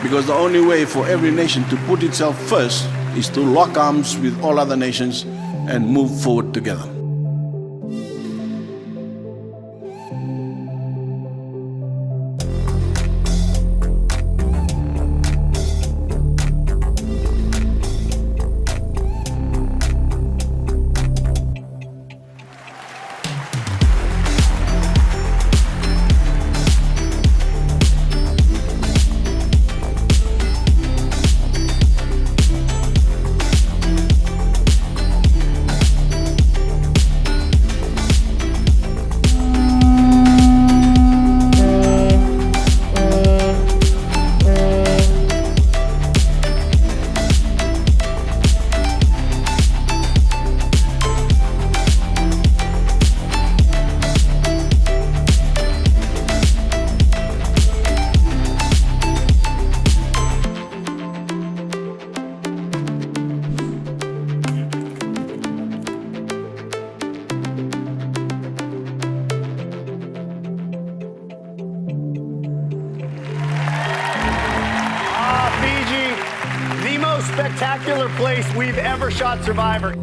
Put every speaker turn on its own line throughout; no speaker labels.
Because the only way for every nation to put itself first is to lock arms with all other nations and move forward together.
Spectacular place we've ever shot Survivor.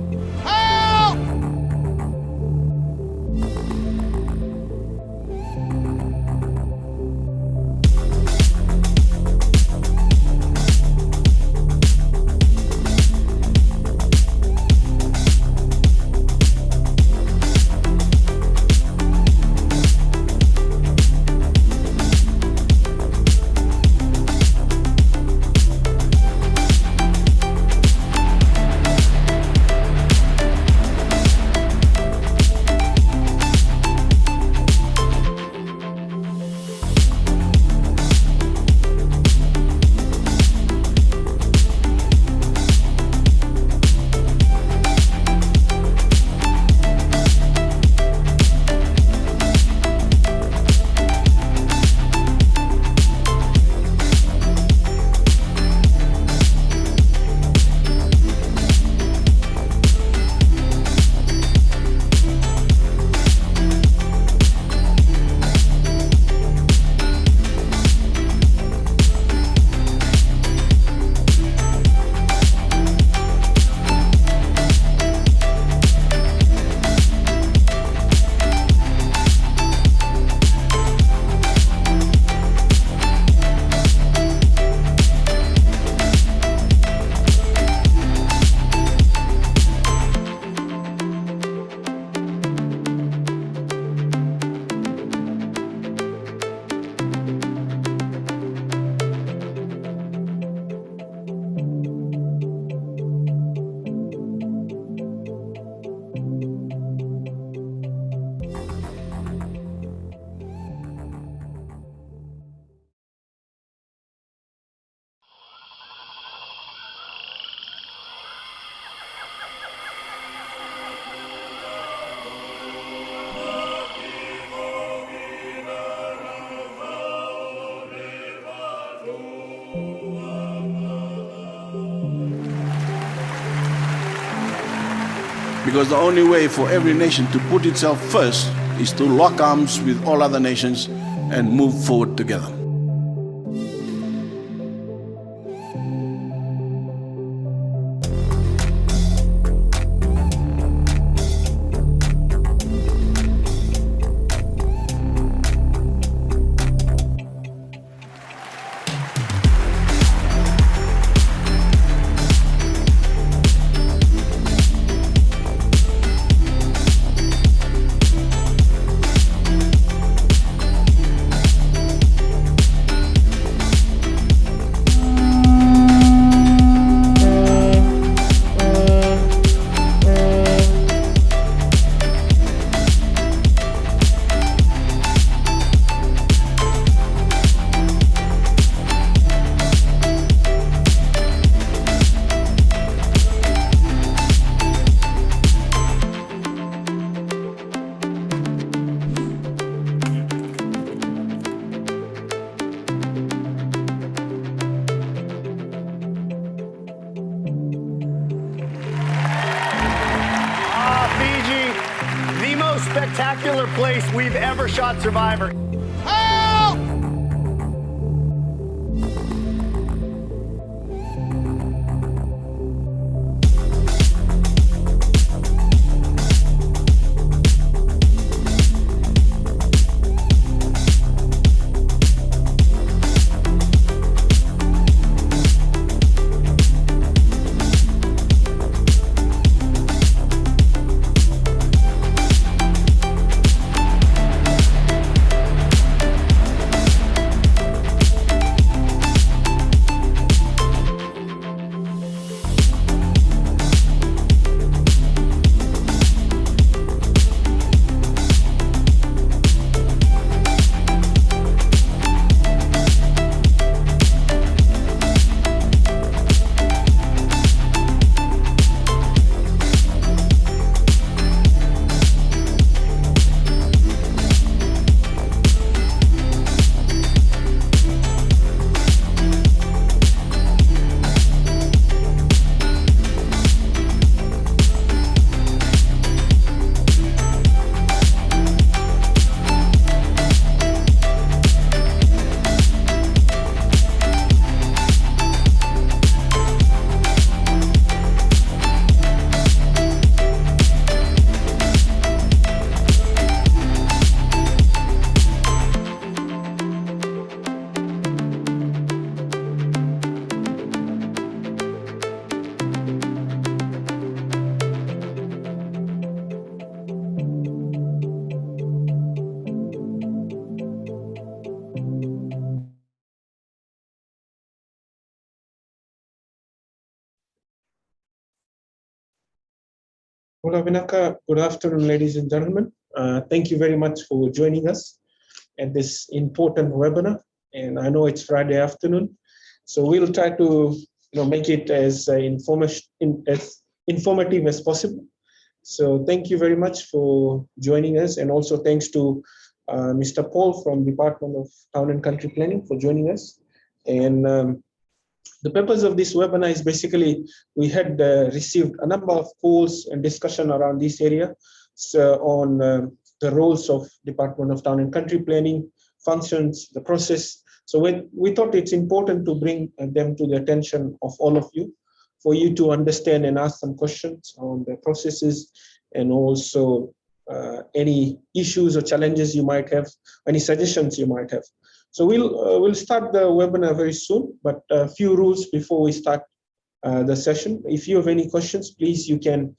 Because the only way for every nation to put itself first is to lock arms with all other nations and move forward together.
Spectacular place we've ever shot Survivor.
Hola, Vinaka. Good afternoon, ladies and gentlemen. Thank you very much for joining us at this important webinar. And I know it's Friday afternoon, so we'll try to make it as informative as possible. So thank you very much for joining us, and also thanks to Mr. Paul from Department of Town and Country Planning for joining us. And the purpose of this webinar is basically we had received a number of calls and discussion around this area, so on the roles of Department of Town and Country Planning, functions, the process. So we thought it's important to bring them to the attention of all of you, for you to understand and ask some questions on the processes, and also any issues or challenges you might have, any suggestions you might have. So we'll start the webinar very soon, but a few rules before we start the session. If you have any questions, please, you can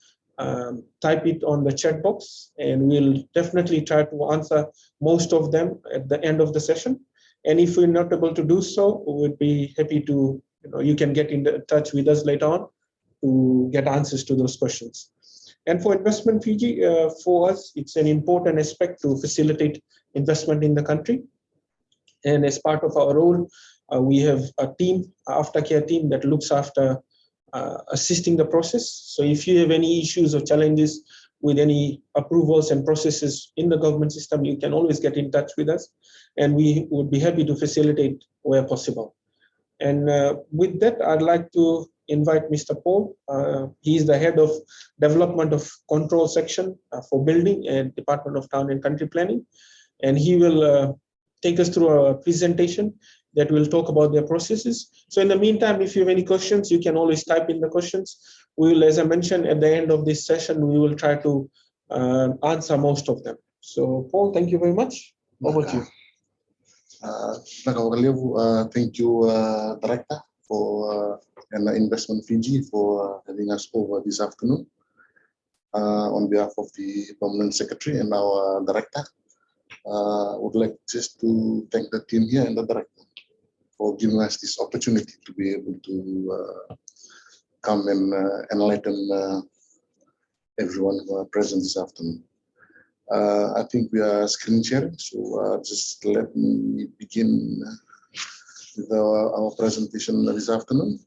type it on the chat box, and we'll definitely try to answer most of them at the end of the session. And if we're not able to do so, we'd be happy to, you can get in touch with us later on to get answers to those questions. And for Investment Fiji, for us, it's an important aspect to facilitate investment in the country. And as part of our role, we have a team, aftercare team, that looks after assisting the process. So if you have any issues or challenges with any approvals and processes in the government system, you can always get in touch with us, and we would be happy to facilitate where possible. And with that, I'd like to invite Mr. Paul. He is the head of Development of Control Section for Building and Department of Town and Country Planning. And he will take us through a presentation that will talk about their processes. So in the meantime, if you have any questions, you can always type in the questions. We will, as I mentioned, at the end of this session, we will try to answer most of them. So Paul, thank you very much. Over to you.
Thank you, Director, for and Investment Fiji for having us over this afternoon. On behalf of the Permanent Secretary and our Director, I would like just to thank the team here and the Director for giving us this opportunity to be able to come and enlighten everyone who are present this afternoon. I think we are screen sharing, so just let me begin with our presentation this afternoon.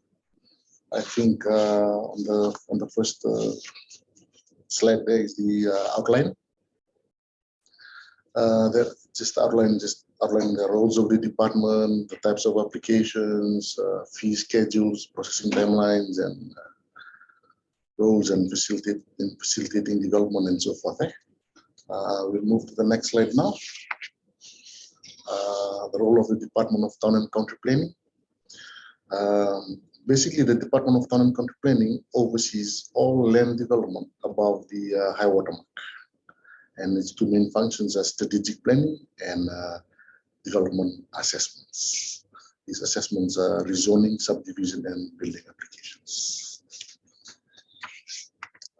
I think on the first slide there is the outline. That just outline the roles of the department, the types of applications, fee schedules, processing timelines, and roles and facilitating development and so forth. We'll move to the next slide now. The role of the Department of Town and Country Planning. Basically, the Department of Town and Country Planning oversees all land development above the high water mark. And its two main functions are strategic planning and development assessments. These assessments are rezoning, subdivision, and building applications.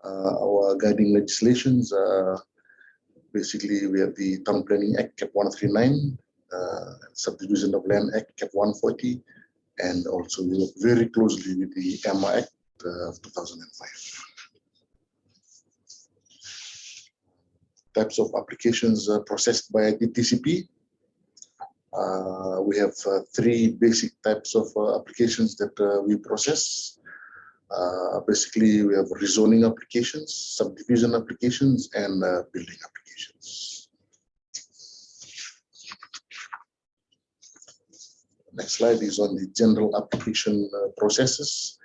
Our guiding legislations are basically we have the Town Planning Act Cap 139, Subdivision of Land Act Cap 140, and also we work very closely with the EMA Act of 2005. Types of applications processed by DTCP. We have three basic types of applications that we process. Basically, we have rezoning applications, subdivision applications, and building applications. Next slide is on the general application processes.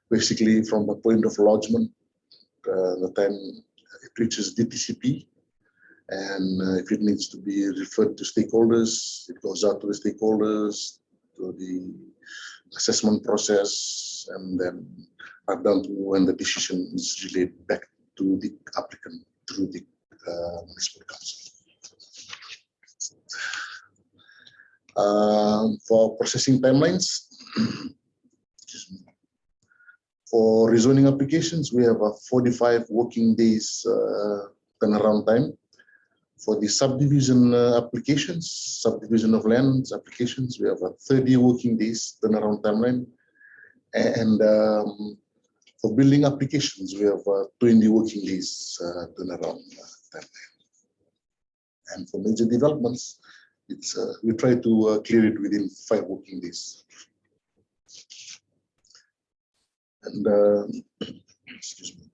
Basically, from the point of lodgement, the time it reaches DTCP, and if it needs to be referred to stakeholders, it goes out to the stakeholders, to the assessment process, and then right down to when the decision is relayed back to the applicant through the municipal council. For processing timelines, for rezoning applications, we have a 45 working days turnaround time. For the subdivision applications, subdivision of lands applications, we have a 30 working days turnaround timeline. And For building applications, we have 20 working days turnaround time. And for major developments, it's we try to clear it within 5 working days. And excuse me.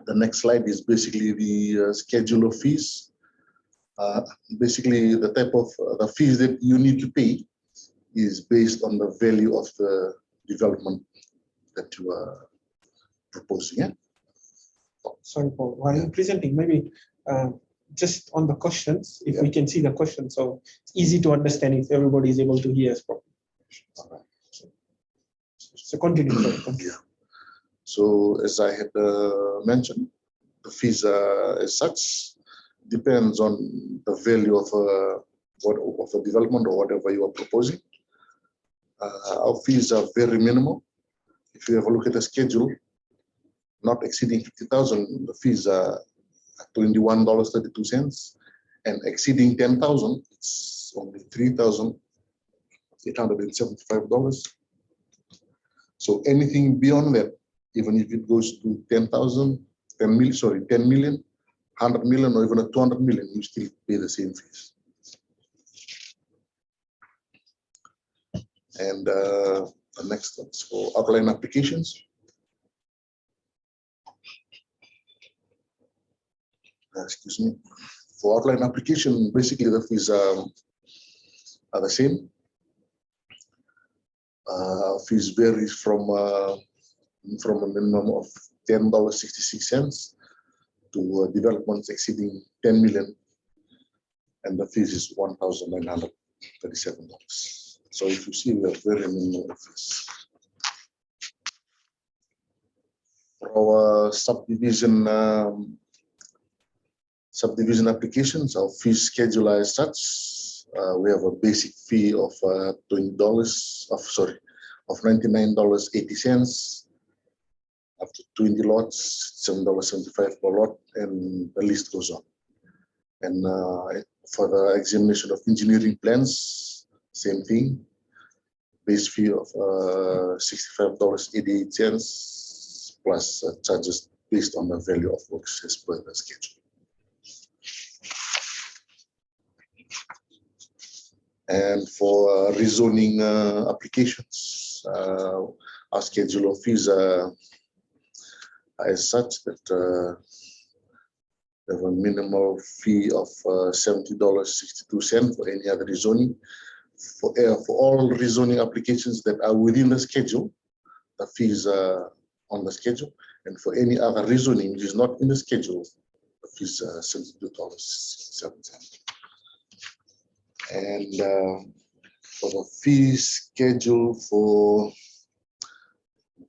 The next slide is basically the schedule of fees. Basically, the type of the fees that you need to pay is based on the value of the development that you are proposing. Yeah?
Sorry, Paul, while you're presenting, maybe just on the questions, if we can see the questions, so it's easy to understand if everybody is able to hear us properly.
All right.
So continue. Sorry, continue.
Yeah. So as I had mentioned, the fees as such depends on the value of a development or whatever you are proposing. Our fees are very minimal. If you have a look at the schedule, not exceeding 50,000, the fees are $21.32, and exceeding 10,000, it's only $3,875. So anything beyond that, even if it goes to 10,000, 10 million, 100 million, or even 200 million, you still pay the same fees. And the next one is for outline applications. Excuse me. For outline application, basically the fees are the same. Fees vary from a minimum of $10.66 to developments exceeding 10 million, and the fees is $1,937. So if you see, we have very minimal fees. For our subdivision applications, our fee schedule as such, we have a basic fee of $99.80. After 20 lots, $7.75 per lot, and the list goes on. And for the examination of engineering plans, same thing. Base fee of $65.88 plus charges based on the value of works as per the schedule. And for rezoning applications, our schedule of fees as such that we have a minimal fee of $70.62 for any other rezoning. For all rezoning applications that are within the schedule, the fees are on the schedule. And for any other rezoning which is not in the schedule, the fees are $72.67. And for the fee schedule for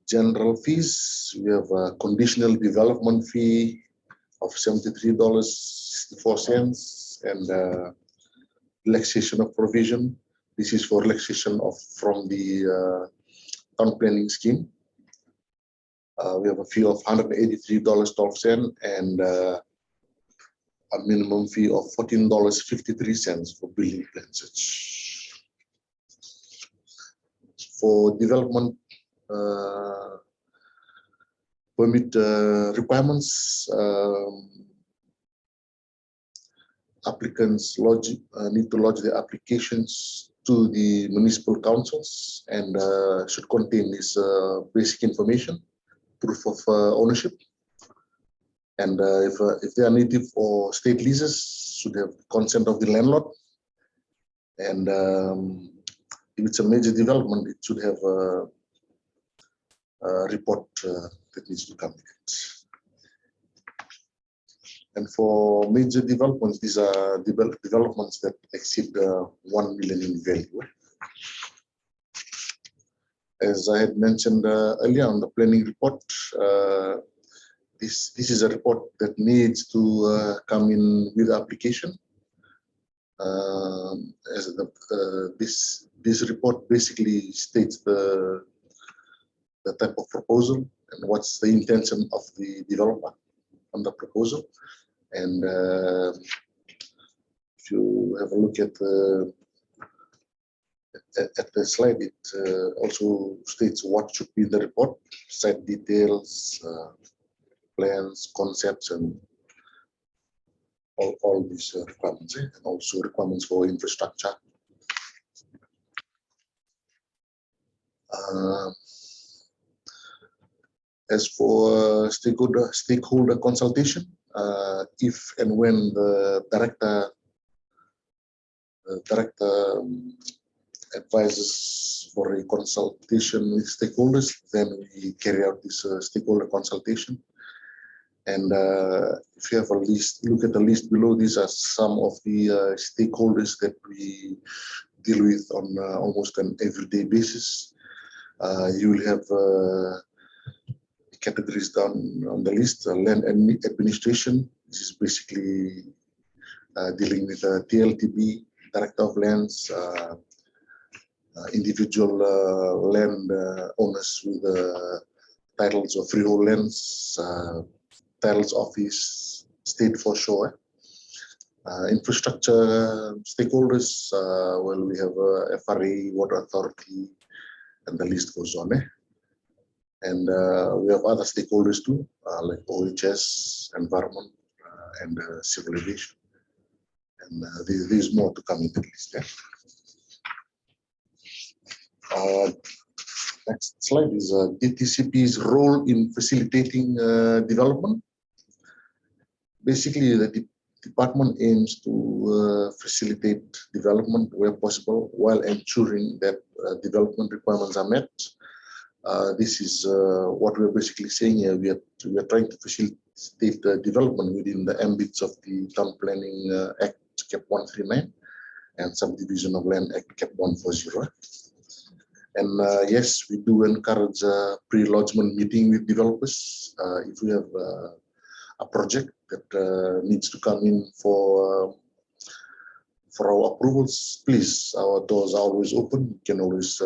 general fees, we have a conditional development fee of $73.64 and relaxation of provision. This is for relaxation from the town planning scheme. We have a fee of $183.12 and a minimum fee of $14.53 for building plans. For development permit requirements, applicants need to lodge their applications to the municipal councils and should contain this basic information, proof of ownership. And if they are native or state leases, should have consent of the landlord. And if it's a major development, it should have a report that needs to come with it. And for major developments, these are developments that exceed 1 million in value. As I had mentioned earlier on the planning report, this is a report that needs to come in with the application. This report basically states the type of proposal and what's the intention of the developer on the proposal. And if you have a look at at the slide, it also states what should be in the report, site details, plans, concepts, and all these requirements, and also requirements for infrastructure. As for stakeholder consultation, if and when the director advises for a consultation with stakeholders, then we carry out this stakeholder consultation. And if you have a list, look at the list below. These are some of the stakeholders that we deal with on almost an everyday basis. You will have categories down on the list. Land administration. This is basically dealing with TLTB, Director of Lands, individual land owners with titles of freehold lands, titles office, state foreshore. Infrastructure stakeholders, well, we have FRA, Water Authority, and the list goes on. And we have other stakeholders too, like OHS, environment, and civil aviation. And there's more to come in the list. Next slide is DTCP's role in facilitating development. Basically, the department aims to facilitate development where possible while ensuring that development requirements are met. This is what we're basically saying here. We are trying to facilitate development within the ambits of the Town Planning Act Cap 139 and Subdivision of Land Act Cap 140. And yes, we do encourage pre-lodgement meeting with developers. If we have a project that needs to come in for our approvals, please, our doors are always open. You can always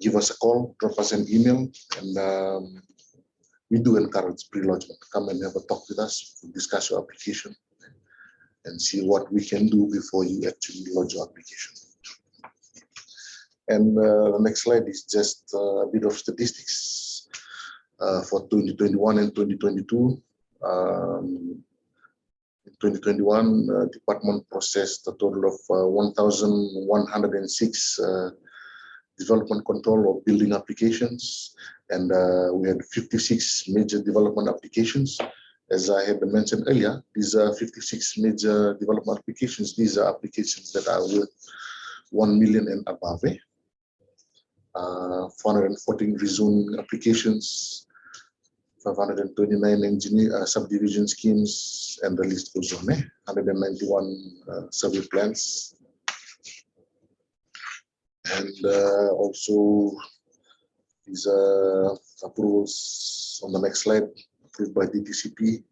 give us a call, drop us an email, and we do encourage pre-lodgement. Come and have a talk with us, discuss your application, and see what we can do before you actually lodge your application. And the next slide is just a bit of statistics for 2021 and 2022. In 2021, department processed a total of 1,106 development control or building applications, and we had 56 major development applications. As I had mentioned earlier, these are 56 major development applications. These are applications that are worth 1 million and above. 414 rezoning applications, 529 subdivision schemes, and the list goes on. 191 survey plans. And also these approvals on the next slide, approved by DTCP.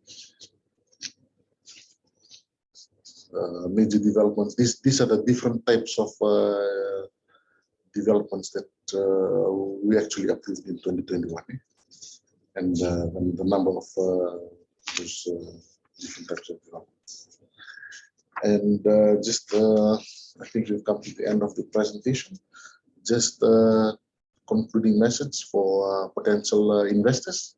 Major developments. These are the different types of developments that we actually approved in 2021. And the number of those different types of developments. And just, I think we've come to the end of the presentation. Just concluding message for potential investors.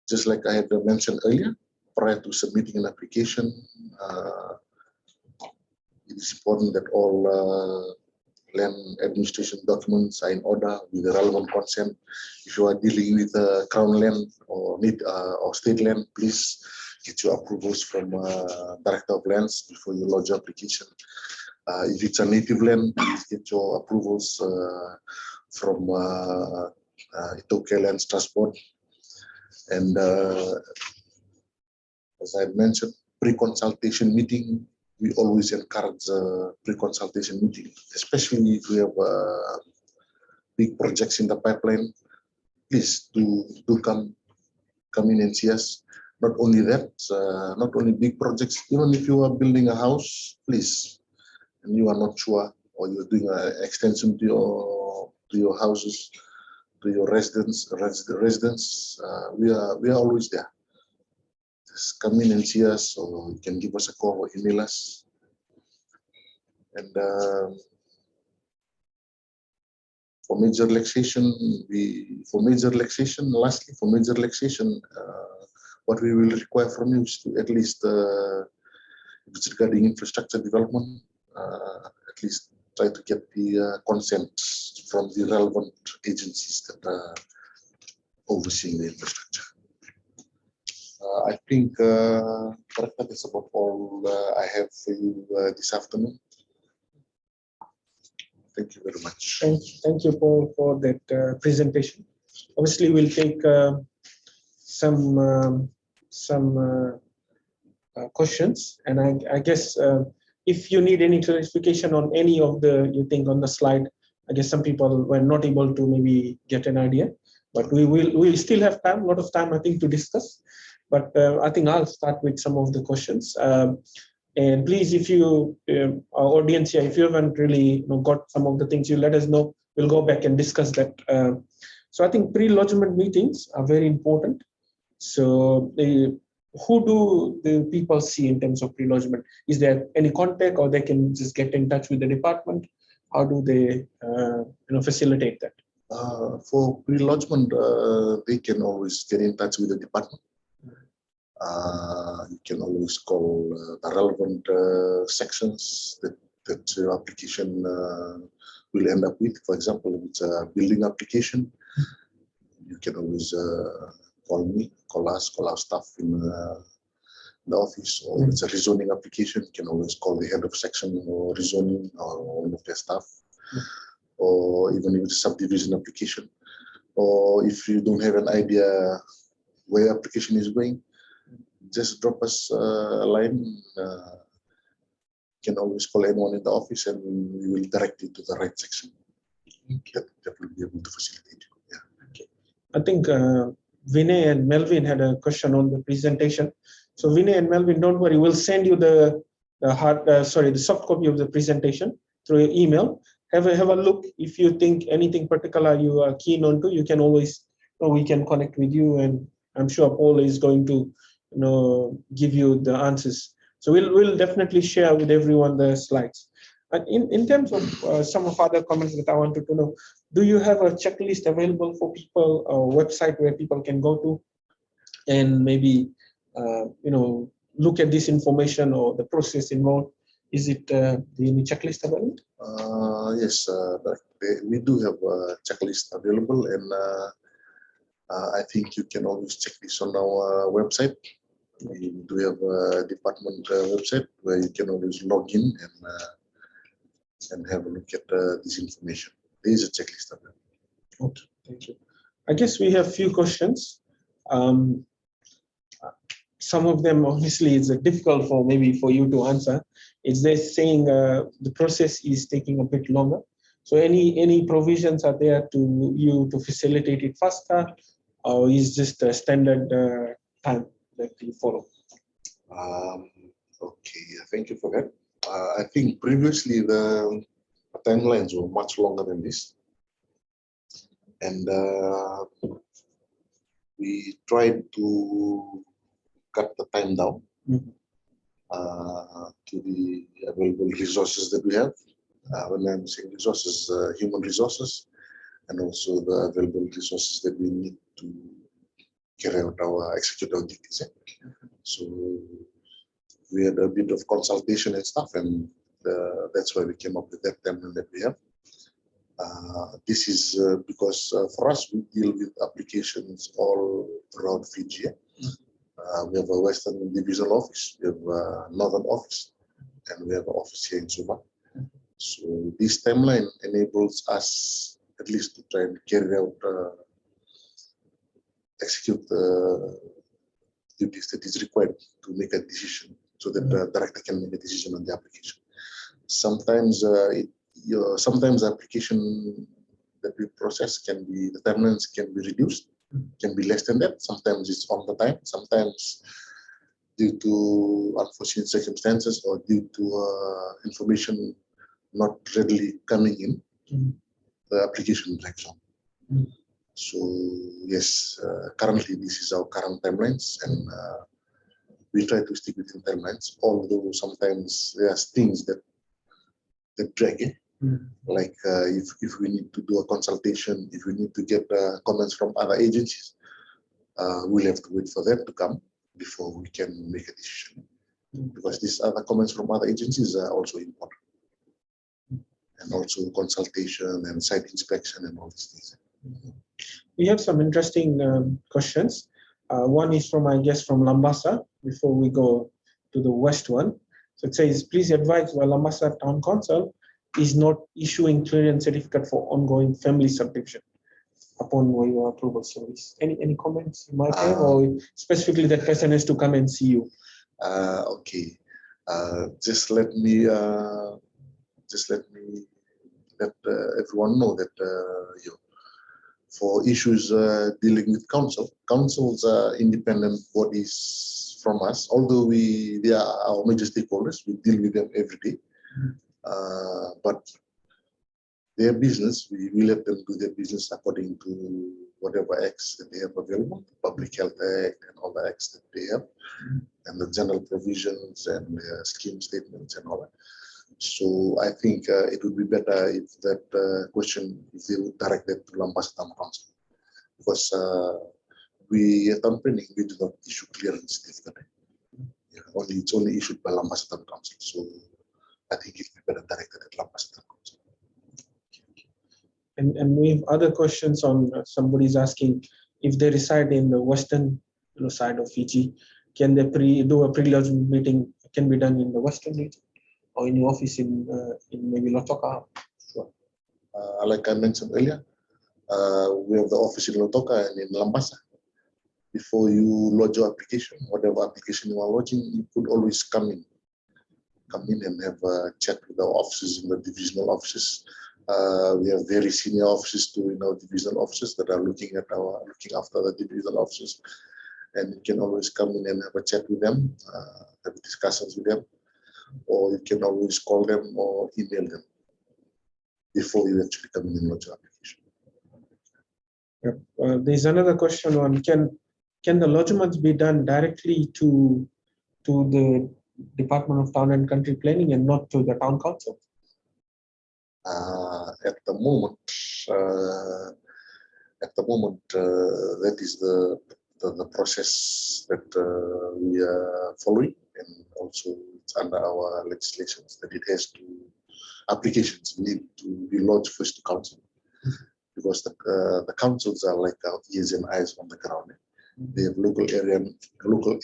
Just like I had mentioned earlier, prior to submitting an application, it is important that all land administration documents are in order with the relevant consent. If you are dealing with crown land or state land, please get your approvals from Director of Lands before you lodge your application. If it's a native land, please get your approvals from Itoke Lands Transport. And as I mentioned, pre-consultation meeting. We always encourage pre-consultation meeting, especially if we have big projects in the pipeline. Please do come in and see us. Not only that, not only big projects, even if you are building a house, please, and you are not sure, or you're doing an extension to your houses, to your residents, we are always there. Just come in and see us, or you can give us a call or email us. And for major relaxation, lastly, for major relaxation, what we will require from you is to at least, if it's regarding infrastructure development, at least try to get the consent from the relevant agencies that are overseeing the infrastructure. I think that's about all I have for you this afternoon. Thank you very much.
Thank you, Paul, for that presentation. Obviously, we'll take some questions, and I guess if you need any clarification on any of you think on the slide, I guess some people were not able to maybe get an idea, but we'll still have time, a lot of time, I think, to discuss. But I think I'll start with some of the questions. And please, if you, our audience here, if you haven't really got some of the things, you let us know. We'll go back and discuss that. So I think pre-lodgement meetings are very important. So who do the people see in terms of pre-lodgement? Is there any contact, or they can just get in touch with the department? How do they facilitate that?
For pre-lodgement, they can always get in touch with the department. You can always call the relevant sections that your application will end up with. For example, if it's a building application, you can always call me, call us, call our staff in the office. Or if it's a rezoning application, you can always call the head of section or rezoning or one of their staff. Or even if it's a subdivision application. Or if you don't have an idea where your application is going, just drop us a line. You can always call anyone in the office and we will direct you to the right section. That will be able to facilitate you. Yeah.
Okay. I think Vinay and Melvin had a question on the presentation. So Vinay and Melvin, don't worry, we'll send you the soft copy of the presentation through your email. Have a look. If you think anything particular you are keen on to, you can always, we can connect with you, and I'm sure Paul is going to give you the answers. So we'll definitely share with everyone the slides. And in terms of some of other comments that I wanted to know, do you have a checklist available for people, a website where people can go to and maybe look at this information or the process involved? Is it the checklist available?
Yes, we do have a checklist available, and I think you can always check this on our website. We do have a department website where you can always log in and have a look at this information. There is a checklist available.
Okay, thank you. I guess we have a few questions. Some of them, obviously, it's difficult for you to answer. It's they're saying the process is taking a bit longer. So any provisions are there to facilitate it faster, or is just a standard time that you follow?
Okay, thank you for that. I think previously the timelines were much longer than this, and we tried to cut the time down to the available resources that we have. When I'm saying resources, human resources, and also the available resources that we need to carry out execute our duties. So we had a bit of consultation and stuff, and that's why we came up with that timeline that we have. This is because for us, we deal with applications all throughout Fiji. We have a Western Divisional Office, we have a Northern Office, and we have an office here in Suva. So this timeline enables us at least to try and carry out, execute the duties that is required to make a decision, so that the director can make a decision on the application. Sometimes, sometimes the application that we process the timelines can be reduced, can be less than that. Sometimes it's on the time. Sometimes, due to unforeseen circumstances or due to information not readily coming in, the application drags on. So yes, currently this is our current timelines, and we try to stick within timelines. Although sometimes there are things that drag. Like if we need to do a consultation, if we need to get comments from other agencies, we'll have to wait for them to come before we can make a decision. Because these other comments from other agencies are also important. And also consultation and site inspection and all these things.
We have some interesting questions. One is from, I guess, from Lambasa, before we go to the west one. So it says, please advise why Lambasa Town Council is not issuing clearance certificate for ongoing family subdivision upon your approval service. Any comments you might have, or specifically that person has to come and see you?
Okay, just let me let everyone know that for issues dealing with councils are independent bodies from us. Although they are our major stakeholders, we deal with them every day. But their business, we let them do their business according to whatever acts that they have available, the Public Health Act and all the acts that they have, and the general provisions and scheme statements and all that. So I think it would be better if that question, if they would direct that to Lambasa Town Council, because we at Town Planning, we do not issue clearance certificate. It's only issued by Lambasa Town Council. So I think it would be better directed at Lambasa Town Council.
And we have other questions on somebody's asking if they reside in the western side of Fiji, can they do a pre-lodgement meeting? Can be done in the western region or in your office in maybe Lautoka? Sure.
Like I mentioned earlier, we have the office in Lautoka and in Lambasa. Before you lodge your application, whatever application you are lodging, you could always come in and have a chat with our offices in the divisional offices. We have very senior offices too in our divisional offices that are looking after the divisional offices, and you can always come in and have a chat with them, have discussions with them, or you can always call them or email them before you actually come in and lodge your application.
Yep. There's another question on can the lodgements be done directly to the Department of Town and Country Planning and not to the Town Council?
At the moment, that is the process that we are following, and also it's under our legislations that it has to applications need to be lodged first to council, because the councils are like our ears and eyes on the ground. They have local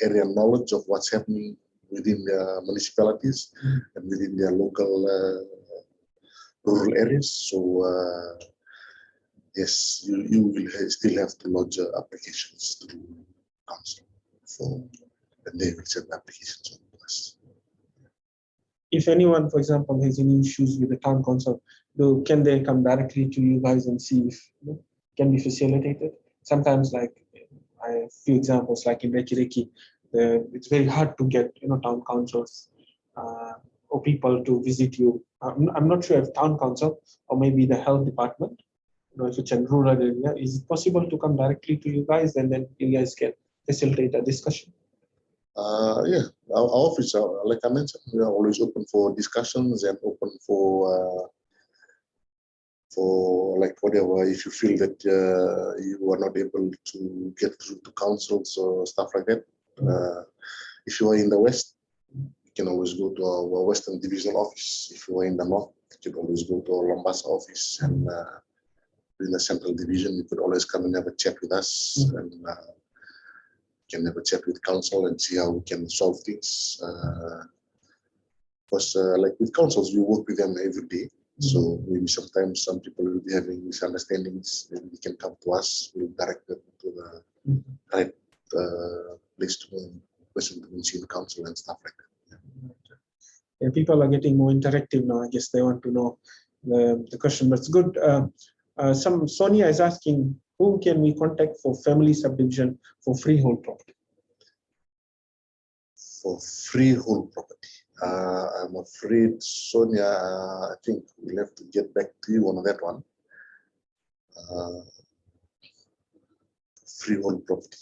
area knowledge of what's happening within their municipalities and within their local rural areas. So yes, you will still have to lodge applications to council and they will send applications on to us.
If anyone, for example, has any issues with the town council, can they come directly to you guys and see if it can be facilitated? Sometimes, like I have a few examples, like in Reykjavik, it's very hard to get town councils or people to visit you. I'm not sure if town council or maybe the health department, if it's a rural area, is it possible to come directly to you guys and then you guys can facilitate a discussion?
Yeah, our office, like I mentioned, we are always open for discussions and open for like whatever. If you feel that you are not able to get through to councils or stuff like that, if you are in the west, you can always go to our Western Divisional office. If you are in the north, you can always go to our Lambasa office, and in the Central Division, you could always come and have a chat with us, and can have a chat with council and see how we can solve things. Because like with councils, we work with them every day. So maybe sometimes some people will be having misunderstandings, and they can come to us. We'll direct them to the right place to go, person to see the council and stuff like that.
Yeah, people are getting more interactive now. I guess they want to know the question, but it's good. Sonia is asking, whom can we contact for family subdivision for freehold property?
For freehold property, I'm afraid, Sonia, I think we'll have to get back to you on that one. Freehold property.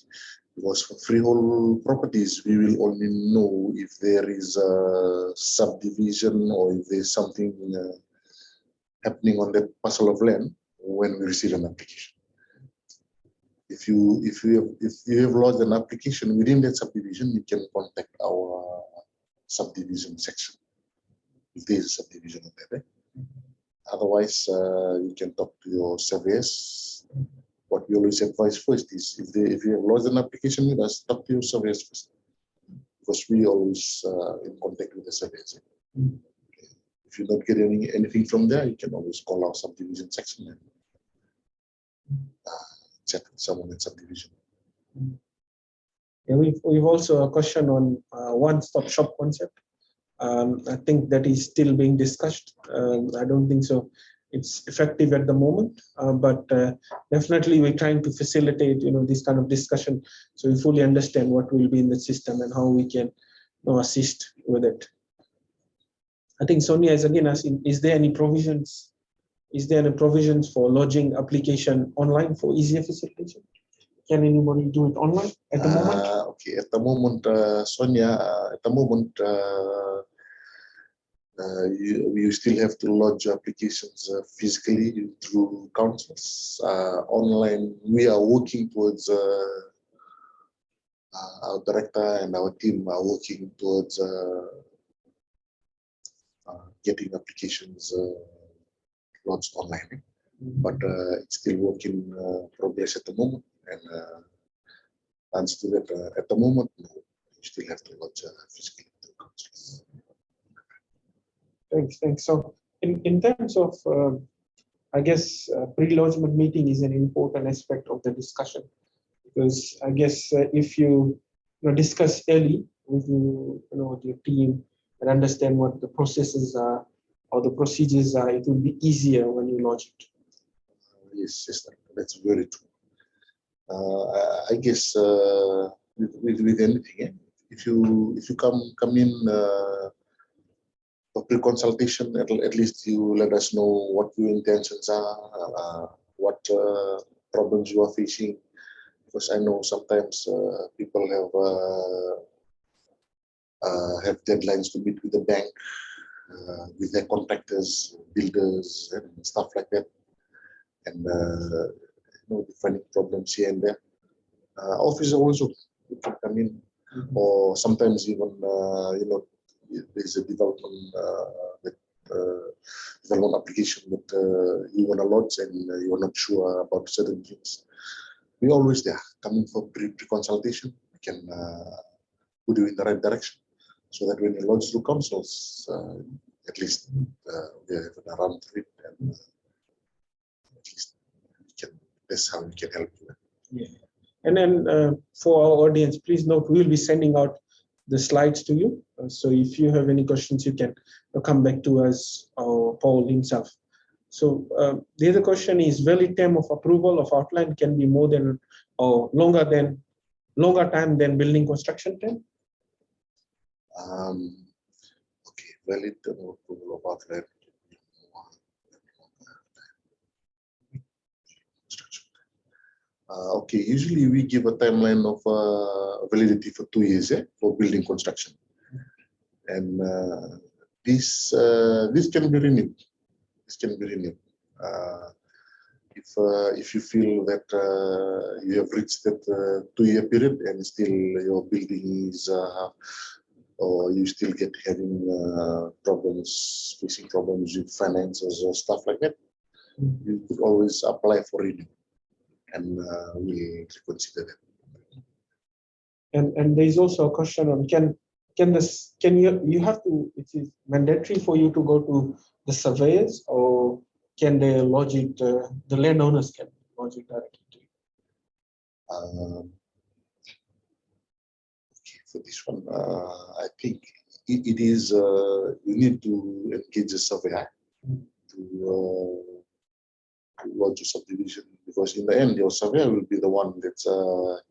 Because for freehold properties, we will only know if there is a subdivision or if there's something happening on that parcel of land when we receive an application. If you have lodged an application within that subdivision, you can contact our subdivision section if there is a subdivision on that. Otherwise, you can talk to your surveyors. What we always advise first is if you have lodged an application with us, talk to your surveyors first, because we always in contact with the surveyors. If you don't get anything from there, you can always call our subdivision section and chat with someone in subdivision.
Yeah, we've also a question on one-stop shop concept. I think that is still being discussed. I don't think so it's effective at the moment, but definitely we're trying to facilitate, this kind of discussion, so we fully understand what will be in the system and how we can assist with it. I think Sonia is again asking, is there any provisions for lodging application online for easier facilitation? Can anybody do it online at the moment?
Okay, at the moment, Sonia, at the moment, you still have to lodge applications physically through councils. Online, we are working towards, our director and our team are working towards getting applications lodged online. But it's still work in progress at the moment. And answer to that, at the moment, no, you still have to lodge physically through councils.
Thanks. So in terms of, I guess, pre-lodgement meeting is an important aspect of the discussion, because I guess if you discuss early with with your team and understand what the processes are or the procedures are, it will be easier when you lodge it.
Yes, that's very true. I guess with anything, if you come in for pre-consultation, at least you let us know what your intentions are, what problems you are facing, because I know sometimes people have deadlines to meet with the bank, with their contractors, builders, and stuff like that, and finding problems here and there. Office also you can come in, or sometimes even there's a development development application that you want to lodge and you're not sure about certain things. We're always there, coming for pre-consultation. We can put you in the right direction, so that when you lodge through councils, at least we have a run through it, and at least that's how we can help you.
Yeah. And then for our audience, please note, we will be sending out the slides to you. So if you have any questions, you can come back to us or Paul himself. So the other question is, valid term of approval of outline can be more than or longer time than building construction time?
Okay, valid term of approval of outline. Okay, usually we give a timeline of validity for 2 years for building construction, and this can be renewed. This can be renewed if you feel that you have reached that 2-year period and still your building is or you still get having facing problems with finances or stuff like that. You could always apply for renewal, and we'll consider that.
And there is also a question on you have to, it is mandatory for you to go to the surveyors, or can they lodge it, the landowners can lodge it directly to you?
Okay, for this one, I think it is, you need to engage a surveyor to lodge a subdivision, because in the end, your surveyor will be the one that's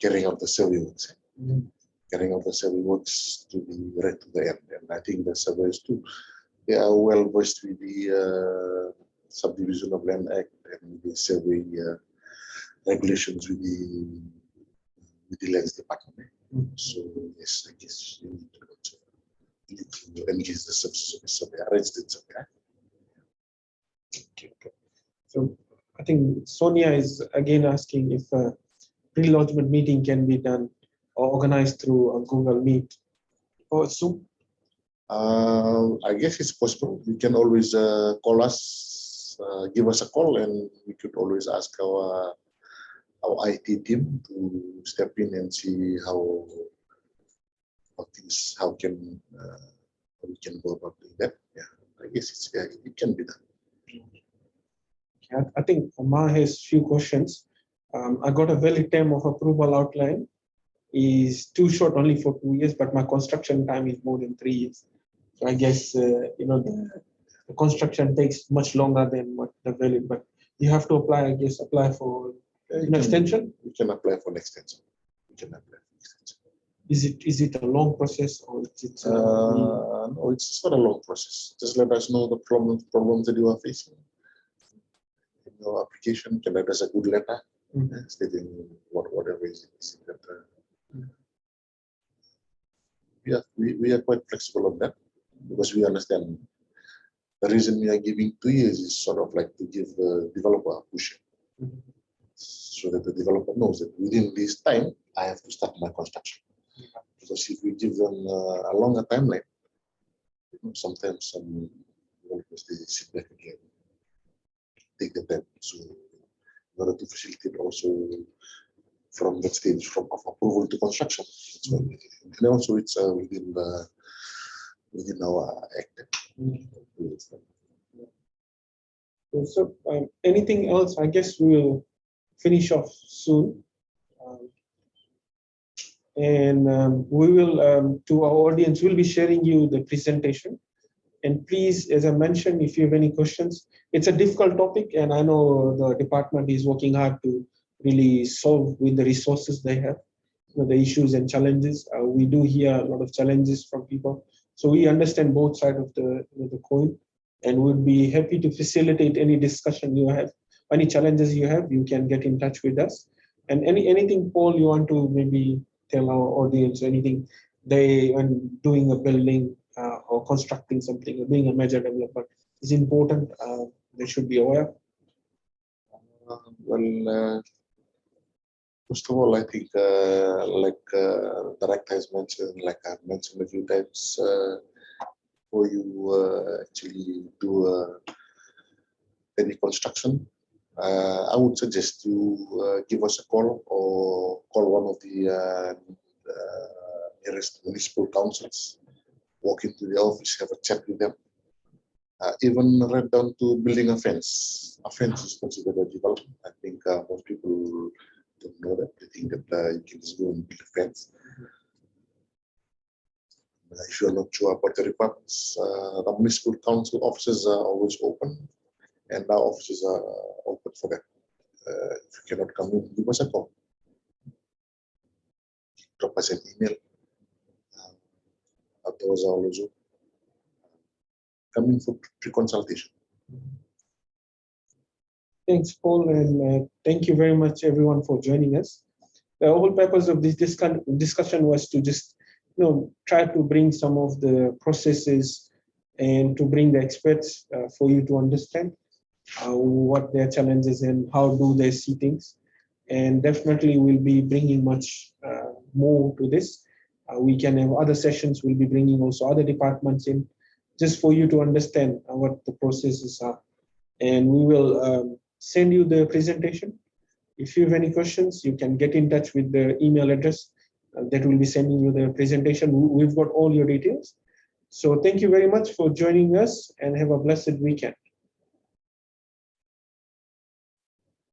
carrying out the survey works. Carrying out the survey works to be read to the end. And I think the surveyors too, they are well versed with the Subdivision of Land Act and the survey regulations with the with the lands department. So yes, I guess you need to engage the services of the surveyor, registered surveyor.
Okay. So I think Sonia is again asking if a pre-lodgement meeting can be done or organized through a Google Meet or Zoom.
I guess it's possible. You can always call us, give us a call, and we could always ask our IT team to step in and see how we can go about doing that. Yeah, I guess it can be done.
I think Omar has few questions. I got a valid term of approval outline. Is too short only for 2 years, but my construction time is more than 3 years. So I guess the construction takes much longer than what the valid. But you have to apply. I guess apply for an extension.
We can apply for an extension.
Is it a long process or is it?
No, it's not a long process. Just let us know the problems that you are facing. In your application, you can write us a good letter stating whatever is that. We are quite flexible on that because we understand the reason we are giving 2 years is sort of like to give the developer a push, so that the developer knows that within this time I have to start my construction. Because if we give them a longer timeline, sometimes some developers they sit back again, take the time. So in order to facilitate also from that stage from approval to construction, and also it's within our act.
So anything else? I guess we'll finish off soon. And we will, to our audience, we'll be sharing you the presentation. And please, as I mentioned, if you have any questions, it's a difficult topic, and I know the department is working hard to really solve with the resources they have, the issues and challenges. We do hear a lot of challenges from people, so we understand both sides of the coin, and we'll be happy to facilitate any discussion you have, any challenges you have. You can get in touch with us, and anything, Paul, you want to maybe tell our audience, anything when doing a building or constructing something or being a major developer is important, they should be aware.
First of all, I think like the director has mentioned, like I've mentioned a few times, before you actually do any construction, I would suggest you give us a call or call one of the nearest municipal councils, walk into the office, have a chat with them. Even right down to building a fence. A fence is considered a development. I think most people don't know that. They think that you can just go and build a fence. If you're not sure about the requirements, the municipal council offices are always open, and our offices are open for that. If you cannot come in, give us a call. Drop us an email. Afterwards, also come in for pre-consultation.
Thanks, Paul, and thank you very much, everyone, for joining us. The whole purpose of this discussion was to just, try to bring some of the processes and to bring the experts for you to understand what their challenges and how do they see things. And definitely we'll be bringing much more to this. We can have other sessions. We'll be bringing also other departments in, just for you to understand what the processes are. And we will send you the presentation. If you have any questions, you can get in touch with the email address that will be sending you the presentation. We've got all your details. So thank you very much for joining us, and have a blessed weekend.